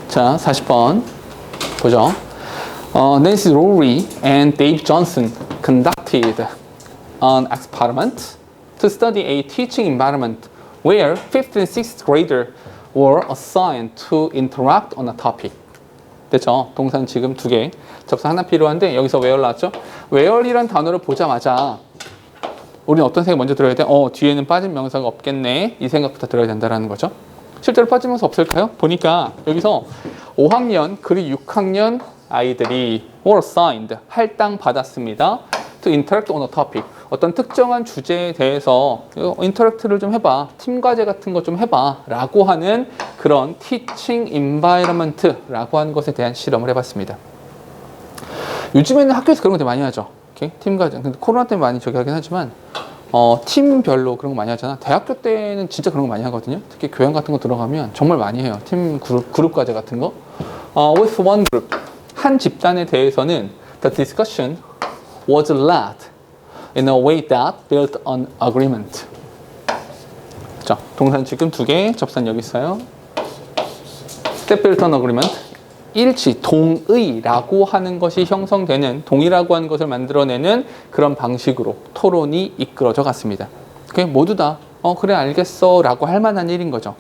자, 40번 보죠. Nancy Rory and Dave Johnson conducted an experiment to study a teaching environment where 5th and 6th graders were assigned to interact on a topic. 됐죠? 동사는 지금 2개. 접수 하나 필요한데 여기서 where 나왔죠? where이란 단어를 보자마자 우리는 어떤 생각 먼저 들어야 돼? 뒤에는 빠진 명사가 없겠네. 이 생각부터 들어야 된다는 거죠. 실제로 빠진 명사 없을까요? 보니까 여기서 5학년 그리고 6학년 아이들이 were assigned, 할당 받았습니다. to interact on a topic. 어떤 특정한 주제에 대해서 인터랙트를 좀 해봐. 팀 과제 같은 거 좀 해봐. 라고 하는 그런 teaching environment 라고 하는 것에 대한 실험을 해봤습니다. 요즘에는 학교에서 그런 거 되게 많이 하죠. 팀 과제. 근데 코로나 때문에 많이 저기 하긴 하지만 팀별로 그런 거 많이 하잖아. 대학교 때는 진짜 그런 거 많이 하거든요. 특히 교양 같은 거 들어가면 정말 많이 해요. 팀 그룹 과제 같은 거. With one group. 한 집단에 대해서는 the discussion was led in a way that built on agreement. 자, 동사는 지금 2개, 접사는 여기 있어요. that built on agreement. 일치, 동의라고 하는 것이 형성되는, 동의라고 하는 것을 만들어내는 그런 방식으로 토론이 이끌어져 갔습니다. 모두 다 그래 알겠어 라고 할 만한 일인 거죠.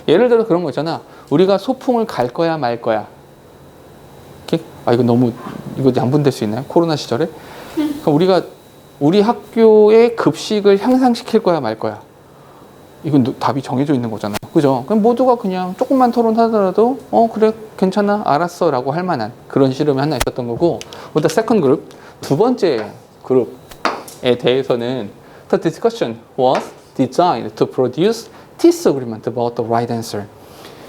예를 들어 그런 거 있잖아. 우리가 소풍을 갈 거야 말 거야. 이거 양분될 수 있나요? 코로나 시절에? 그러니까 우리 학교의 급식을 향상시킬 거야 말 거야. 이건 답이 정해져 있는 거잖아요. 그죠? 그럼 모두가 그냥 조금만 토론하더라도 그래 괜찮아 알았어 라고 할 만한 그런 실험이 하나 있었던 거고, with the second group, 2번째 그룹에 대해서는 the discussion was designed to produce disagreement about the right answer.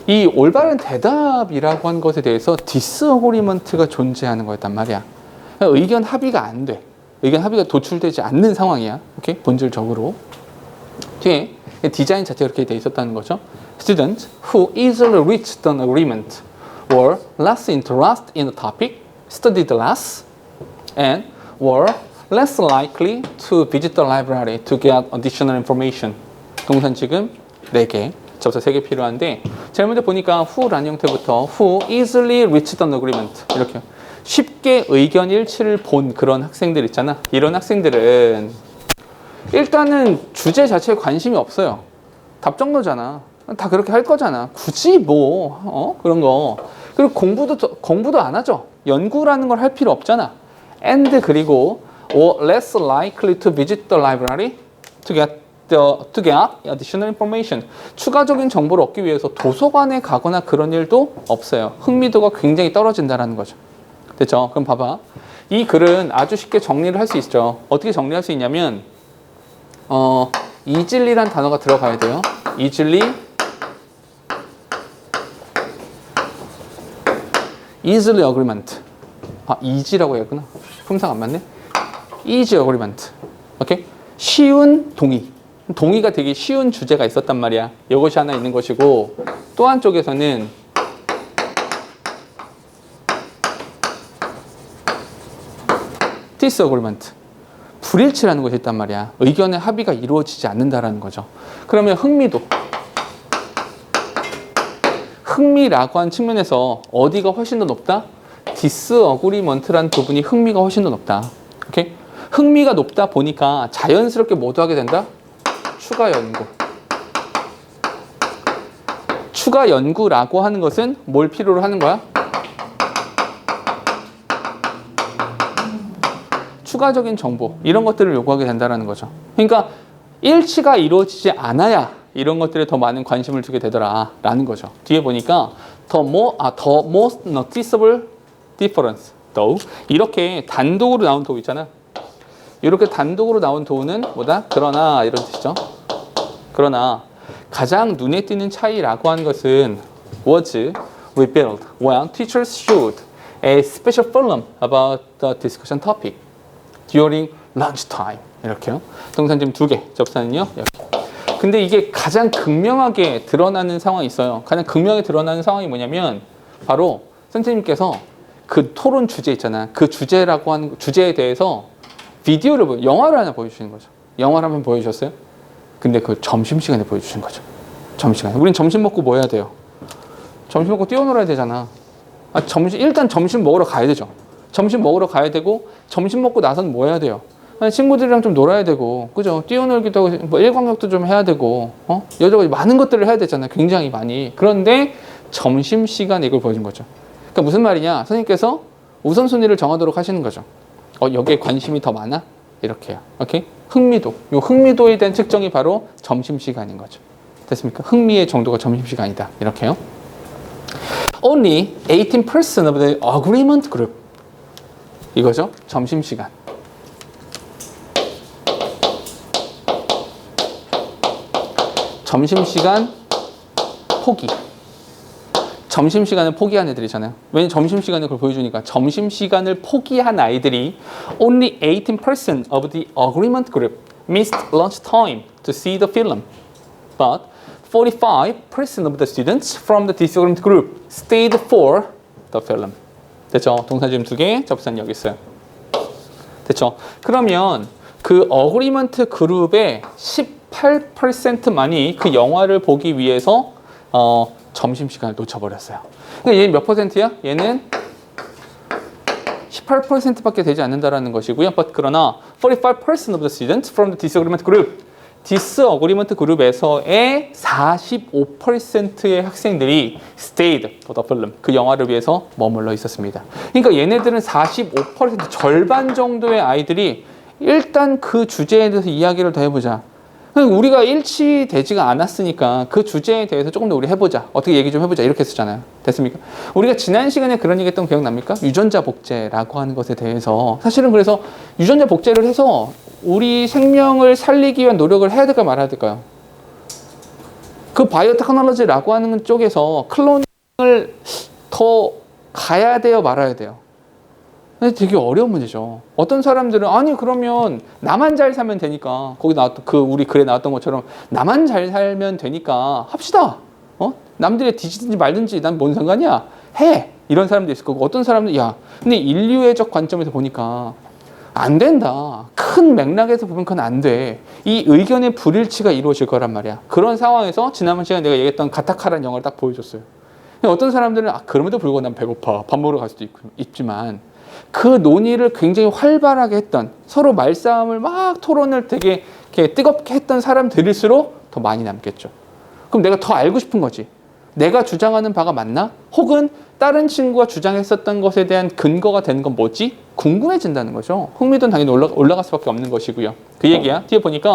이 올바른 대답이라고 한 것에 대해서 disagreement가 존재하는 거였단 말이야. 의견 합의가 안 돼. 의견 합의가 도출되지 않는 상황이야. 오케이? 본질적으로. 뒤에 디자인 자체가 그렇게 돼 있었다는 거죠. Students who easily reached an agreement were less interested in the topic, studied less, and were less likely to visit the library to get additional information. 동사는 지금 4개, 접사 3개 필요한데, 제일 먼저 보니까 who라는 형태부터 who easily reached an agreement. 이렇게 쉽게 의견 일치를 본 그런 학생들 있잖아. 이런 학생들은 일단은 주제 자체에 관심이 없어요. 답정너잖아. 다 그렇게 할 거잖아. 굳이 그런 거. 그리고 공부도 안 하죠. 연구라는 걸 할 필요 없잖아. And 그리고 less likely to visit the library to get additional information. 추가적인 정보를 얻기 위해서 도서관에 가거나 그런 일도 없어요. 흥미도가 굉장히 떨어진다는 거죠. 됐죠? 그럼 봐봐. 이 글은 아주 쉽게 정리를 할 수 있죠. 어떻게 정리할 수 있냐면 easily란 단어가 들어가야 돼요. easily agreement. easy라고 했구나. 품상 안 맞네. easy agreement. 오케이? 쉬운 동의. 동의가 되게 쉬운 주제가 있었단 말이야. 이것이 하나 있는 것이고, 또 한쪽에서는 disagreement. 불일치라는 것이 있단 말이야. 의견의 합의가 이루어지지 않는다라는 거죠. 그러면 흥미라고 한 측면에서 어디가 훨씬 더 높다? disagreement라는 부분이 흥미가 훨씬 더 높다. 오케이? 흥미가 높다 보니까 자연스럽게 뭐도 하게 된다? 추가 연구. 추가 연구라고 하는 것은 뭘 필요로 하는 거야? 추가적인 정보, 이런 것들을 요구하게 된다는 거죠. 그러니까 일치가 이루어지지 않아야 이런 것들에 더 많은 관심을 두게 되더라라는 거죠. 뒤에 보니까 the most noticeable difference, though, 이렇게 단독으로 나온 도우 있잖아. 이렇게 단독으로 나온 도우는 뭐다? 그러나 이런 뜻이죠. 그러나 가장 눈에 띄는 차이라고 하는 것은 was revealed when teachers showed a special film about the discussion topic during lunchtime. 이렇게요. 동사 지금 2개, 접사는요 여기. 근데 이게 가장 극명하게 드러나는 상황이 있어요. 가장 극명하게 드러나는 상황이 뭐냐면 바로 선생님께서 그 토론 주제 있잖아. 그 주제라고 하는 주제에 대해서 영화를 하나 보여주시는 거죠. 영화를 한번 보여주셨어요? 근데 그 점심시간에 보여주신 거죠. 점심시간에. 우린 점심 먹고 뭐 해야 돼요? 점심 먹고 뛰어놀아야 되잖아. 일단 점심 먹으러 가야 되죠. 점심 먹으러 가야 되고, 점심 먹고 나서는 뭐 해야 돼요? 친구들이랑 좀 놀아야 되고, 그죠? 뛰어놀기도 하고, 뭐 일광욕도 좀 해야 되고, 여러 가지 많은 것들을 해야 되잖아요. 굉장히 많이. 그런데 점심시간에 이걸 보여준 거죠. 그러니까 무슨 말이냐? 선생님께서 우선순위를 정하도록 하시는 거죠. 여기에 관심이 더 많아? 이렇게요. 오케이? 흥미도. 요 흥미도에 대한 측정이 바로 점심시간인 거죠. 됐습니까? 흥미의 정도가 점심시간이다. 이렇게요. Only 18% of the agreement group. 이거죠. 점심시간. 점심시간 포기. 점심시간을 포기한 애들이잖아요. 왜냐면 점심시간에 그걸 보여주니까. 점심시간을 포기한 아이들이 Only 18% of the agreement group missed lunch time to see the film. But 45% of the students from the disagreement group stayed for the film. 됐죠? 동사 지금 2개, 접수한 여기 있어요. 됐죠? 그러면 그 어그리먼트 그룹의 18%만이 그 영화를 보기 위해서 점심시간을 놓쳐버렸어요. 그러니까 얘는 몇 퍼센트야? 얘는 18%밖에 되지 않는다라는 것이고요. But 그러나 45% of the students from the disagreement group, 디스어그리먼트 그룹에서의 45%의 학생들이 stayed for the film, 그 영화를 위해서 머물러 있었습니다. 그러니까 얘네들은 45% 절반 정도의 아이들이 일단 그 주제에 대해서 이야기를 더 해보자. 우리가 일치되지가 않았으니까 그 주제에 대해서 조금 더 우리 해보자. 어떻게 얘기 좀 해보자. 이렇게 했었잖아요. 됐습니까? 우리가 지난 시간에 그런 얘기 했던 거 기억납니까? 유전자 복제라고 하는 것에 대해서. 사실은 그래서 유전자 복제를 해서 우리 생명을 살리기 위한 노력을 해야 될까 말아야 될까요? 그 바이오 테크놀로지라고 하는 쪽에서 클로닝을 더 가야 돼요? 말아야 돼요? 근데 되게 어려운 문제죠. 어떤 사람들은 아니 그러면 나만 잘 살면 되니까, 거기 나왔던 우리 글에 나왔던 것처럼 나만 잘 살면 되니까 합시다. 남들이 뒤지든지 말든지 난 뭔 상관이야. 해. 이런 사람도 있을 거고, 어떤 사람은 근데 인류애적 관점에서 보니까 안 된다. 큰 맥락에서 보면 그건 안 돼. 이 의견의 불일치가 이루어질 거란 말이야. 그런 상황에서 지난번 시간에 내가 얘기했던 가타카라는 영화를 딱 보여줬어요. 어떤 사람들은 그럼에도 불구하고 난 배고파. 밥 먹으러 갈 수도 있지만 그 논의를 굉장히 활발하게 했던, 서로 말싸움을 막 토론을 되게 이렇게 뜨겁게 했던 사람들일수록 더 많이 남겠죠. 그럼 내가 더 알고 싶은 거지. 내가 주장하는 바가 맞나? 혹은 다른 친구가 주장했었던 것에 대한 근거가 되는 건 뭐지? 궁금해진다는 거죠. 흥미도는 당연히 올라갈 수밖에 없는 것이고요. 그 얘기야. 뒤에 보니까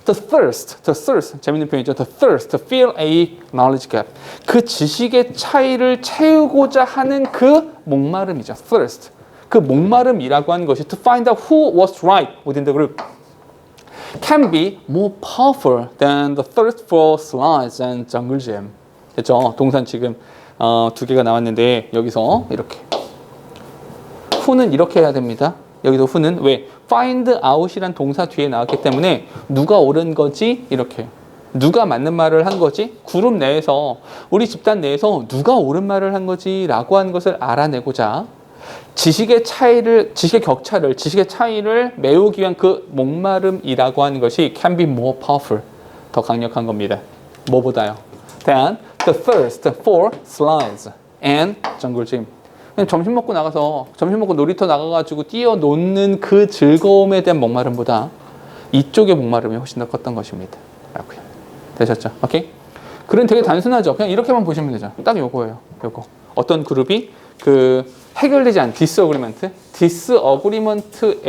the thirst, 재밌는 표현이죠. the thirst to fill a knowledge gap. 그 지식의 차이를 채우고자 하는 그 목마름이죠. thirst. 그 목마름이라고 하는 것이 to find out who was right within the group can be more powerful than the thirst for slides and jungle gym. 됐죠? 동산 지금 2개가 나왔는데 여기서 이렇게 who는 이렇게 해야 됩니다. 여기서 who는 왜? find out이란 동사 뒤에 나왔기 때문에 누가 옳은 거지? 이렇게 누가 맞는 말을 한 거지? 그룹 내에서, 우리 집단 내에서 누가 옳은 말을 한 거지? 라고 하는 것을 알아내고자 지식의 격차를, 지식의 차이를 메우기 위한 그 목마름이라고 하는 것이 can be more powerful, 더 강력한 겁니다. 뭐보다요? than the thirst for slides and jungle gym. 그냥 점심 먹고 놀이터 나가가지고 뛰어노는 그 즐거움에 대한 목마름보다 이쪽의 목마름이 훨씬 더 컸던 것입니다. 라고요. 되셨죠? 오케이? 글은 되게 단순하죠? 그냥 이렇게만 보시면 되죠. 딱 요거예요. 요거. 어떤 그룹이 해결되지 않은 디스어그리먼트, 디스어그리먼트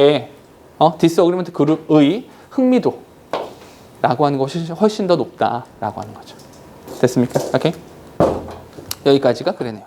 그룹의 흥미도라고 하는 것이 훨씬 더 높다라고 하는 거죠. 됐습니까? 오케이? 여기까지가 글의 내용.